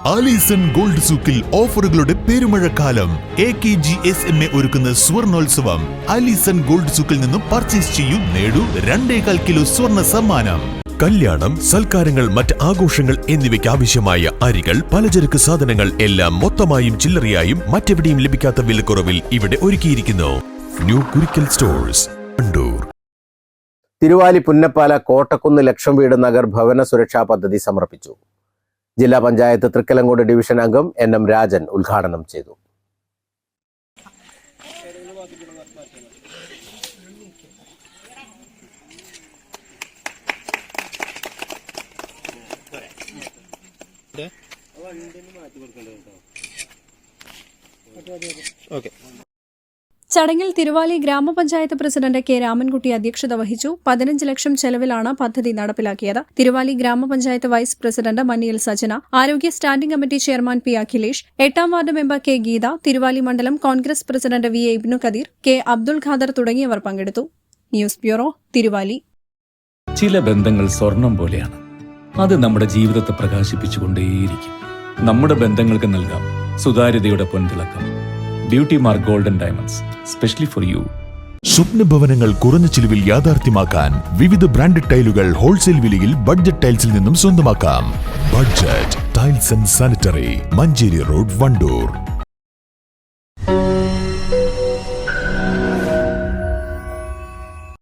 Alison gold സൂക്കിൽ ഓഫറുകളുടെ പെരുമഴക്കാലം. AKGSMA ഒരുക്കുന്ന സ്വർണോത്സവം. ആലീസൺ ഗോൾഡ് സൂക്കിൽ നിന്നും പർച്ചേസ് ചെയ്യൂ, നേടൂ 2.25 കിലോ സ്വർണ്ണ സമ്മാനം. കല്യാണം, സൽക്കാരങ്ങൾ, മറ്റ് ആഘോഷങ്ങൾ എന്നിവയ്ക്ക് ആവശ്യമായ അരികൾ, പലചരക്ക് സാധനങ്ങൾ എല്ലാം മൊത്തമായും ചില്ലറയായും മറ്റെവിടെയും ലഭിക്കാത്ത വിലക്കുറവിൽ ഇവിടെ ഒരുക്കിയിരിക്കുന്നു. New Kurikkal stores, Vandoor. തിരുവാലി പുന്നപ്പാല കോട്ടക്കുന്ന് ലക്ഷം വീട് നഗർ ഭവന സുരക്ഷാ പദ്ധതി സമർപ്പിച്ചു. ജില്ലാ പഞ്ചായത്ത് തൃക്കലങ്കോട് ഡിവിഷൻ അംഗം NM രാജൻ ഉദ്ഘാടനം ചെയ്തു. ചടങ്ങിൽ തിരുവാലി ഗ്രാമപഞ്ചായത്ത് പ്രസിഡന്റ് K. രാമൻകുട്ടി അധ്യക്ഷത വഹിച്ചു. 15 ലക്ഷം ചെലവിലാണ് പദ്ധതി നടപ്പിലാക്കിയത്. തിരുവാലി ഗ്രാമപഞ്ചായത്ത് വൈസ് പ്രസിഡന്റ് മന്നിയിൽ സജന, ആരോഗ്യ standing committee chairman P. Akhilesh, 8ാം ward member K. Geetha, Thiruvali മണ്ഡലം Congress president VA Ibnu Kadeer, K. Abdul Khader തുടങ്ങിയവർ പങ്കെടുത്തു. News bureau, Thiruvali. ചില ബന്ധങ്ങൾ സ്വർണം പോലെയാണ്. അത് നമ്മുടെ ജീവിതത്തെ പ്രകാശിപ്പിച്ചുകൊണ്ടേയിരിക്കും. നമ്മുടെ ബന്ധങ്ങൾക്ക് നൽകാം സുതാര്യതയുടെ പൊൻതിളക്കം. Beauty mark golden diamonds, specially for you. സ്വപ്ന ഭവനങ്ങൾ കുറഞ്ഞ ചിലവിൽ യാഥാർത്ഥ്യമാക്കാൻ വിവിധ ബ്രാൻഡഡ് ടൈലുകൾ ഹോൾസെയിൽ വിലയിൽ ബഡ്ജറ്റ് ടൈൽസിൽ നിന്നും സ്വന്തമാക്കാം. Budget tiles and sanitary, Manjeri road, Wandoor.